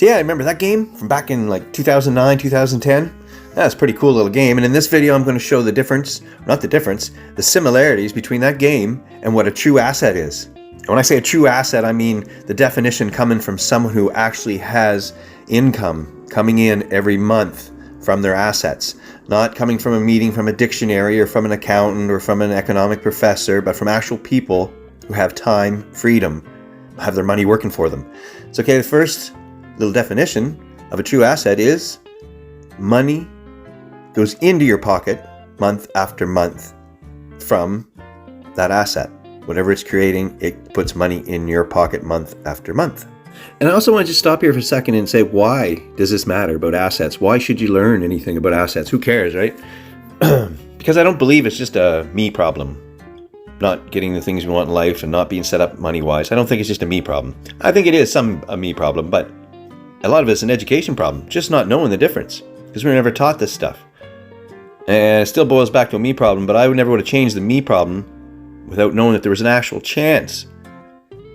So yeah, I remember that game from back in like 2009, 2010. That's a pretty cool little game. And in this video, I'm going to show the difference, not the difference, the similarities between that game and what a true asset is. And when I say a true asset, I mean the definition coming from someone who actually has income coming in every month from their assets. Not coming from a meeting from a dictionary or from an accountant or from an economic professor, but from actual people who have time, freedom, have their money working for them. So okay, the first little definition of a true asset is money goes into your pocket month after month from that asset. Whatever it's creating, it puts money in your pocket month after month. And I also want to just stop here for a second and say, why does this matter about assets? Why should you learn anything about assets? Who cares, right? Because I don't believe it's just a me problem. Not getting the things we want in life and not being set up money-wise. I don't think it's just a me problem. I think it is a me problem, but a lot of it's an education problem. Just not knowing the difference. Because we were never taught this stuff. And it still boils back to a me problem, but I would never would have changed the me problem without knowing that there was an actual chance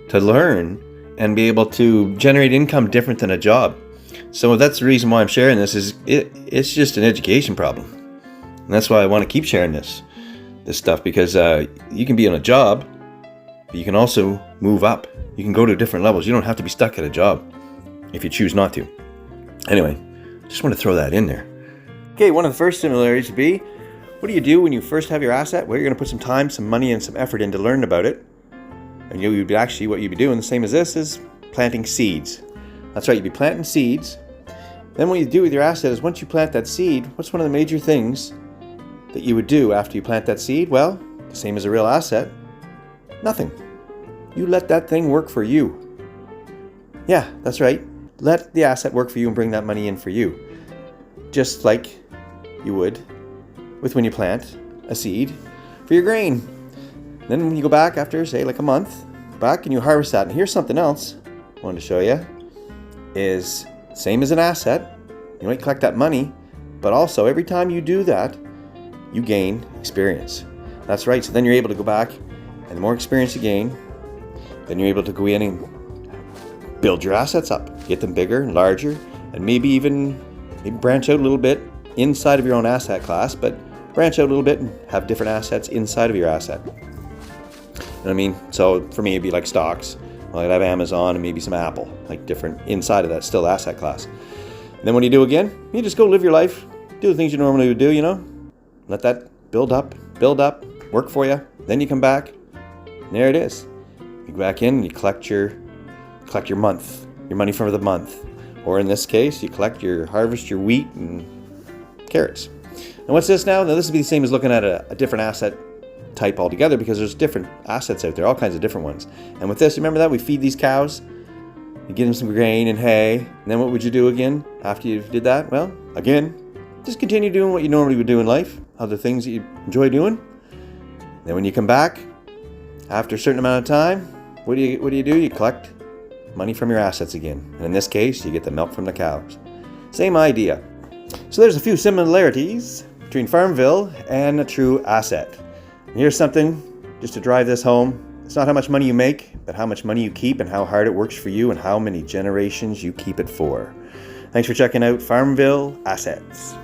to learn and be able to generate income different than a job. So that's the reason why I'm sharing this. It's just an education problem. And that's why I want to keep sharing this stuff, because you can be on a job, but you can also move up. You can go to different levels. You don't have to be stuck at a job if you choose not to. Anyway, just want to throw that in there. Okay, one of the first similarities would be, what do you do when you first have your asset? Well, you're going to put some time, some money, and some effort in to learn about it. And what you'd be doing, the same as this, is planting seeds. That's right, you'd be planting seeds. Then what you do with your asset is, once you plant that seed, what's one of the major things that you would do after you plant that seed? Well, the same as a real asset, nothing. You let that thing work for you. Yeah, that's right. Let the asset work for you and bring that money in for you. Just like you would with when you plant a seed for your grain. Then when you go back after, say, like a month, back and you harvest that. And here's something else I wanted to show you. Is same as an asset. You might collect that money, but also every time you do that, you gain experience. That's right. So then you're able to go back, and the more experience you gain, then you're able to go in and build your assets up, get them bigger and larger, and maybe branch out a little bit inside of your own asset class, but branch out a little bit and have different assets inside of your asset. You know what I mean? So for me, it'd be like stocks. Well, I'd have Amazon and maybe some Apple, like different inside of that still asset class. And then what do you do again? You just go live your life, do the things you normally would do, you know? Let that build up, work for you. Then you come back, and there it is. You go back in and you collect your month, your money for the month. Or in this case, you harvest your wheat and carrots. And what's this now? Now this would be the same as looking at a different asset type altogether, because there's different assets out there, all kinds of different ones. And with this, remember that we feed these cows, you give them some grain and hay, and then what would you do again after you did that? Well, again, just continue doing what you normally would do in life, other things that you enjoy doing. Then when you come back, after a certain amount of time, what do you do? You collect money from your assets again. And in this case, you get the milk from the cows. Same idea. So there's a few similarities between Farmville and a true asset. And here's something just to drive this home. It's not how much money you make, but how much money you keep and how hard it works for you and how many generations you keep it for. Thanks for checking out Farmville Assets.